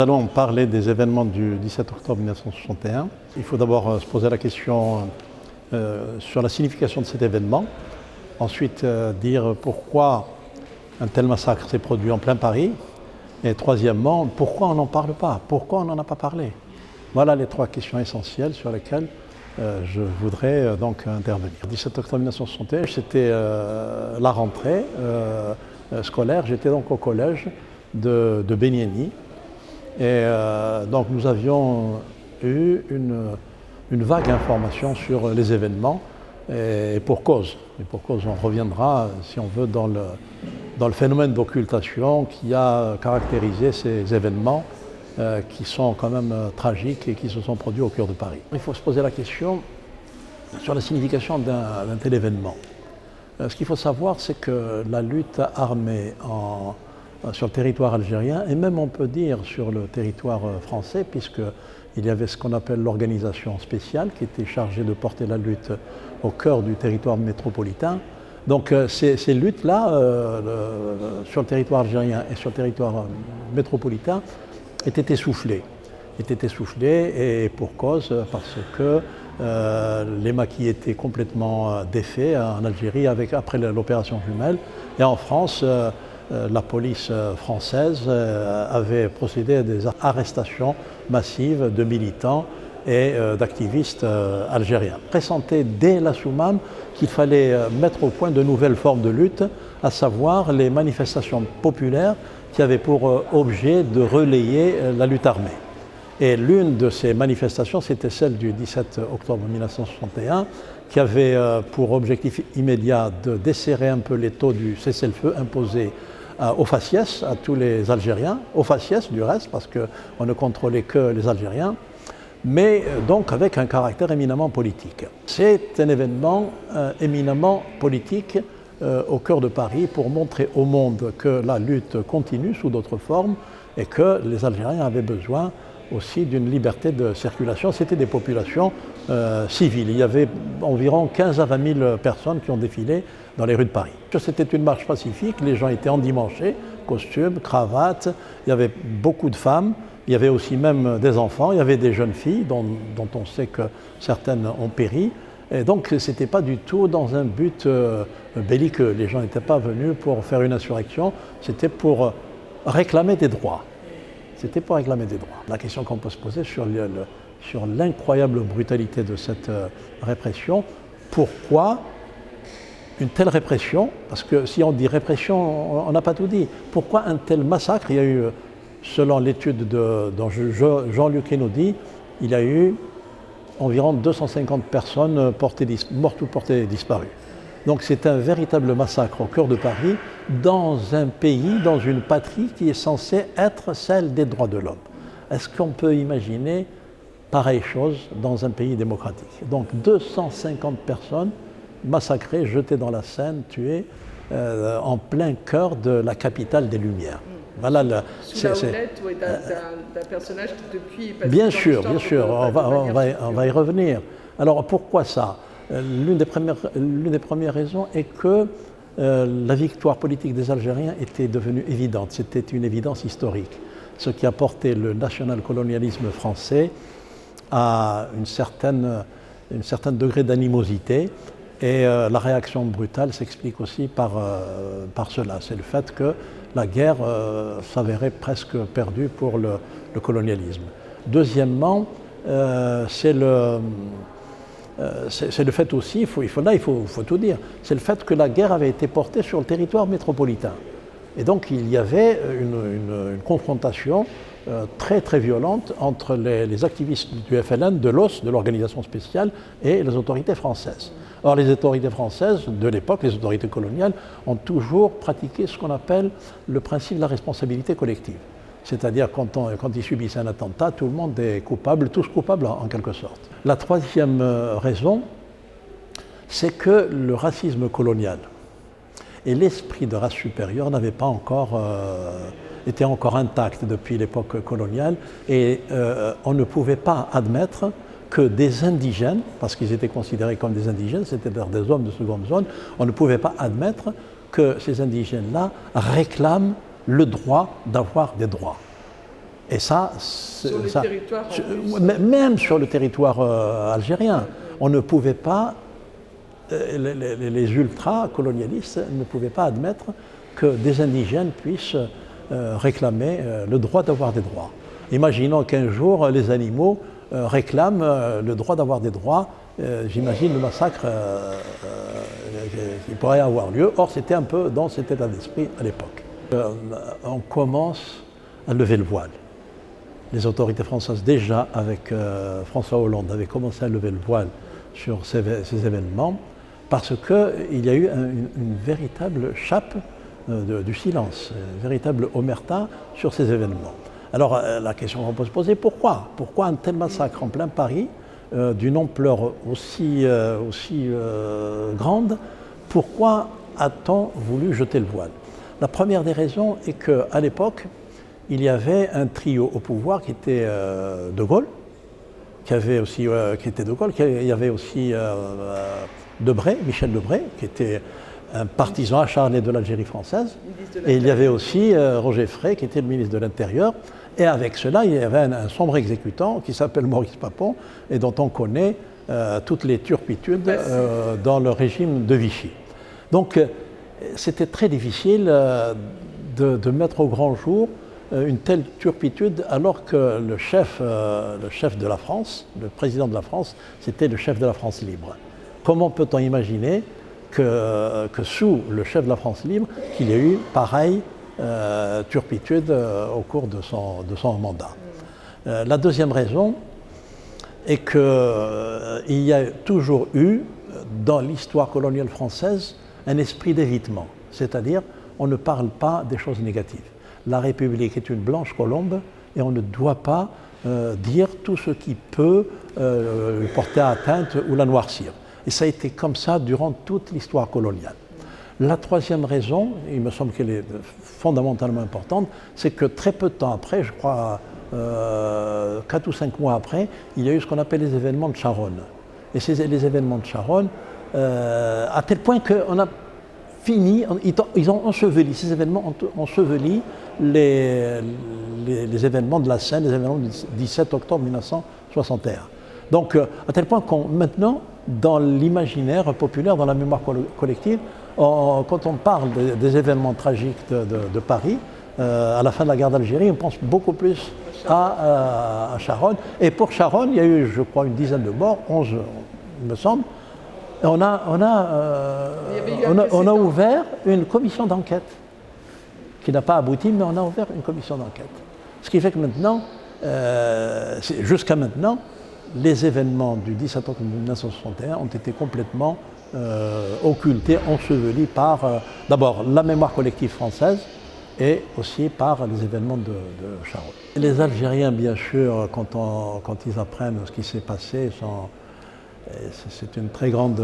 Nous allons parler des événements du 17 octobre 1961. Il faut d'abord se poser la question sur la signification de cet événement. Ensuite, dire pourquoi un tel massacre s'est produit en plein Paris. Et troisièmement, pourquoi on n'en parle pas? Pourquoi on n'en a pas parlé? Voilà les trois questions essentielles sur lesquelles je voudrais donc intervenir. Le 17 octobre 1961, c'était la rentrée scolaire. J'étais donc au collège de Béniéni. Et donc nous avions eu une vague information sur les événements et pour cause. Et pour cause, on reviendra, si on veut, dans le phénomène d'occultation qui a caractérisé ces événements qui sont quand même tragiques et qui se sont produits au cœur de Paris. Il faut se poser la question sur la signification d'un tel événement. Ce qu'il faut savoir, c'est que la lutte armée sur le territoire algérien, et même on peut dire sur le territoire français, puisqu'il y avait ce qu'on appelle l'organisation spéciale qui était chargée de porter la lutte au cœur du territoire métropolitain. Donc ces luttes-là, sur le territoire algérien et sur le territoire métropolitain, étaient essoufflées. Et pour cause, parce que les maquis étaient complètement défaits en Algérie après l'opération Jumelle, et en France, la police française avait procédé à des arrestations massives de militants et d'activistes algériens. Pressentait dès la Soumam qu'il fallait mettre au point de nouvelles formes de lutte, à savoir les manifestations populaires qui avaient pour objet de relayer la lutte armée. Et l'une de ces manifestations, c'était celle du 17 octobre 1961, qui avait pour objectif immédiat de desserrer un peu les taux du cessez-le-feu imposé aux faciès, à tous les Algériens, aux faciès du reste, parce qu'on ne contrôlait que les Algériens, mais donc avec un caractère éminemment politique. C'est un événement éminemment politique au cœur de Paris pour montrer au monde que la lutte continue sous d'autres formes et que les Algériens avaient besoin aussi d'une liberté de circulation. C'était des populations civiles. Il y avait environ 15 à 20 000 personnes qui ont défilé dans les rues de Paris. C'était une marche pacifique, les gens étaient endimanchés, costumes, cravates, il y avait beaucoup de femmes, il y avait aussi même des enfants, il y avait des jeunes filles dont on sait que certaines ont péri. Et donc ce n'était pas du tout dans un but belliqueux. Les gens n'étaient pas venus pour faire une insurrection, c'était pour réclamer des droits. C'était pour réclamer des droits. La question qu'on peut se poser sur l'incroyable brutalité de cette répression, pourquoi une telle répression? Parce que si on dit répression, on n'a pas tout dit. Pourquoi un tel massacre? Il y a eu, selon l'étude de Jean-Luc Hénaudi, il y a eu environ 250 personnes mortes ou portées disparues. Donc c'est un véritable massacre au cœur de Paris, dans un pays, dans une patrie qui est censée être celle des droits de l'homme. Est-ce qu'on peut imaginer pareille chose dans un pays démocratique? Donc 250 personnes massacrées, jetées dans la Seine, tuées en plein cœur de la capitale des Lumières. Voilà sous la houlette d'un personnage qui depuis est passé bien sûr, on va y revenir. Alors pourquoi ça? L'une des premières raisons est que la victoire politique des Algériens était devenue évidente. C'était une évidence historique, ce qui a porté le national-colonialisme français à un certain degré d'animosité. Et la réaction brutale s'explique aussi par cela. C'est le fait que la guerre s'avérait presque perdue pour le colonialisme. Deuxièmement, c'est le fait aussi, il faut tout dire, c'est le fait que la guerre avait été portée sur le territoire métropolitain. Et donc il y avait une confrontation très très violente entre les activistes du FLN, de l'OS, de l'organisation spéciale, et les autorités françaises. Or les autorités françaises de l'époque, les autorités coloniales, ont toujours pratiqué ce qu'on appelle le principe de la responsabilité collective. C'est-à-dire quand ils subissent un attentat, tout le monde est coupable, tous coupables en quelque sorte. La troisième raison, c'est que le racisme colonial et l'esprit de race supérieure n'avaient pas encore été encore intacts depuis l'époque coloniale et on ne pouvait pas admettre que des indigènes, parce qu'ils étaient considérés comme des indigènes, c'est-à-dire des hommes de seconde zone, on ne pouvait pas admettre que ces indigènes-là réclament le droit d'avoir des droits. Et ça, sur le territoire même sur le territoire algérien, on ne pouvait pas, les ultra-colonialistes ne pouvaient pas admettre que des indigènes puissent réclamer le droit d'avoir des droits. Imaginons qu'un jour, les animaux réclament le droit d'avoir des droits. J'imagine le massacre qui pourrait avoir lieu. Or, c'était un peu dans cet état d'esprit à l'époque. On commence à lever le voile. Les autorités françaises, déjà avec François Hollande, avaient commencé à lever le voile sur ces événements parce qu'il y a eu une véritable chape du silence, une véritable omerta sur ces événements. Alors la question qu'on peut se poser, pourquoi? Pourquoi un tel massacre en plein Paris, d'une ampleur aussi grande? Pourquoi a-t-on voulu jeter le voile? La première des raisons est qu'à l'époque, il y avait un trio au pouvoir qui était De Gaulle, il y avait aussi Debré, Michel Debré, qui était un partisan acharné de l'Algérie française, et il y avait aussi Roger Frey, qui était le ministre de l'Intérieur, et avec cela, il y avait un sombre exécutant qui s'appelle Maurice Papon, et dont on connaît toutes les turpitudes dans le régime de Vichy. Donc, c'était très difficile de mettre au grand jour une telle turpitude alors que le chef de la France, le président de la France, c'était le chef de la France libre. Comment peut-on imaginer que sous le chef de la France libre, qu'il y ait eu pareille turpitude au cours de son mandat? La deuxième raison est qu'il y a toujours eu dans l'histoire coloniale française un esprit d'évitement, c'est-à-dire on ne parle pas des choses négatives. La République est une blanche colombe et on ne doit pas dire tout ce qui peut lui porter atteinte ou la noircir. Et ça a été comme ça durant toute l'histoire coloniale. La troisième raison, il me semble qu'elle est fondamentalement importante, c'est que très peu de temps après, je crois 4 ou 5 mois après, il y a eu ce qu'on appelle les événements de Charonne. Et les événements de Charonne, à tel point qu'on a fini, ils ont enseveli, ces événements ont enseveli les événements de la Seine, les événements du 17 octobre 1961. Donc, à tel point qu'on, maintenant, dans l'imaginaire populaire, dans la mémoire collective, quand on parle des événements tragiques de Paris, à la fin de la guerre d'Algérie, on pense beaucoup plus à Charonne. Et pour Charonne, il y a eu, je crois, une dizaine de morts, 11, il me semble. Et on a ouvert une commission d'enquête qui n'a pas abouti, mais on a ouvert une commission d'enquête. Ce qui fait que maintenant, jusqu'à maintenant, les événements du 17 octobre 1961 ont été complètement occultés, ensevelis par d'abord la mémoire collective française et aussi par les événements de Charonne. Les Algériens, bien sûr, quand ils apprennent ce qui s'est passé, c'est une très grande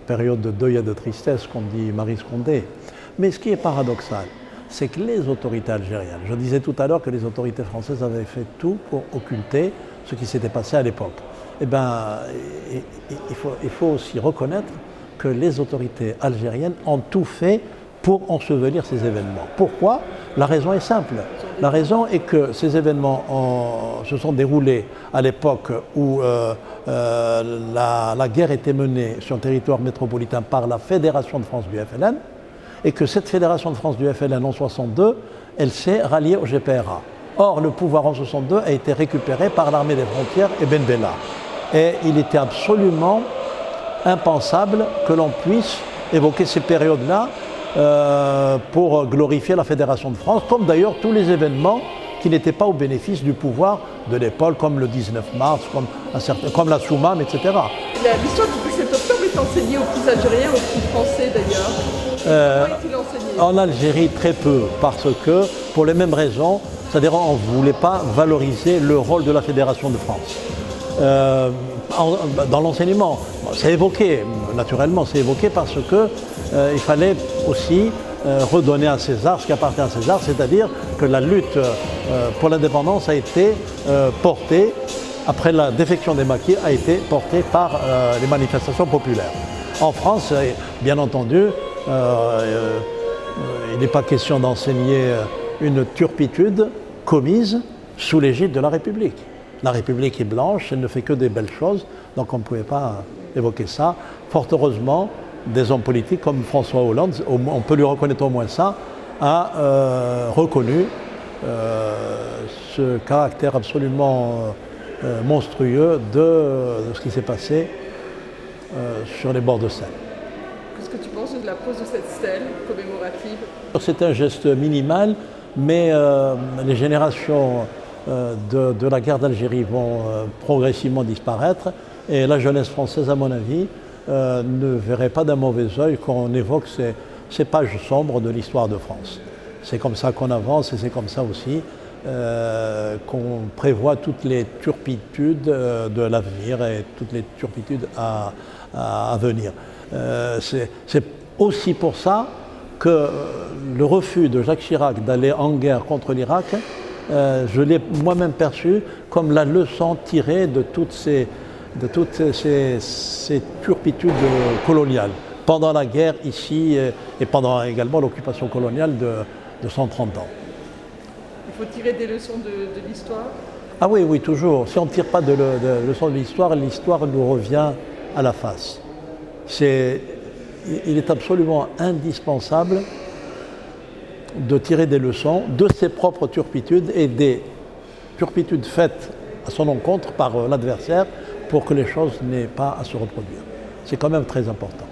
période de deuil et de tristesse, comme dit Marie Scondé. Mais ce qui est paradoxal, c'est que les autorités algériennes, je disais tout à l'heure que les autorités françaises avaient fait tout pour occulter ce qui s'était passé à l'époque. Eh bien, il faut aussi reconnaître que les autorités algériennes ont tout fait pour ensevelir ces événements. Pourquoi? La raison est simple. La raison est que ces événements se sont déroulés à l'époque où la guerre était menée sur le territoire métropolitain par la Fédération de France du FLN, et que cette Fédération de France du FLN en 1962, elle s'est ralliée au GPRA. Or, le pouvoir en 1962 a été récupéré par l'armée des frontières et Ben Bella. Et il était absolument impensable que l'on puisse évoquer ces périodes-là pour glorifier la Fédération de France, comme d'ailleurs tous les événements qui n'étaient pas au bénéfice du pouvoir de l'époque, comme le 19 mars, comme la Soumam, etc. L'histoire du 17 octobre est enseignée aux petits Algériens, aux petits Français d'ailleurs. Comment est-il enseigné? En Algérie, très peu, parce que, pour les mêmes raisons, c'est-à-dire on ne voulait pas valoriser le rôle de la Fédération de France. Dans l'enseignement, c'est évoqué, naturellement, c'est évoqué parce qu'il fallait aussi redonner à César ce qui appartient à César, c'est-à-dire que la lutte pour l'indépendance a été portée, après la défection des maquis, a été portée par les manifestations populaires. En France, bien entendu, il n'est pas question d'enseigner une turpitude commise sous l'égide de la République. La République est blanche, elle ne fait que des belles choses, donc on ne pouvait pas évoquer ça. Fort heureusement, des hommes politiques comme François Hollande, on peut lui reconnaître au moins ça, a reconnu ce caractère absolument monstrueux de ce qui s'est passé sur les bords de Seine. Qu'est-ce que tu penses de la pose de cette stèle commémorative? C'est un geste minimal, mais les générations de la guerre d'Algérie vont progressivement disparaître, et la jeunesse française, à mon avis, ne verrait pas d'un mauvais œil qu'on évoque ces pages sombres de l'histoire de France. C'est comme ça qu'on avance, et c'est comme ça aussi qu'on prévoit toutes les turpitudes de l'avenir et toutes les turpitudes à venir. C'est aussi pour ça que le refus de Jacques Chirac d'aller en guerre contre l'Irak, je l'ai moi-même perçu comme la leçon tirée de toutes ces turpitudes coloniales pendant la guerre ici et pendant également l'occupation coloniale de 130 ans. Il faut tirer des leçons de l'histoire? Ah oui, oui, toujours. Si on ne tire pas de leçons de l'histoire, l'histoire nous revient à la face. Il est absolument indispensable de tirer des leçons de ses propres turpitudes et des turpitudes faites à son encontre par l'adversaire pour que les choses n'aient pas à se reproduire. C'est quand même très important.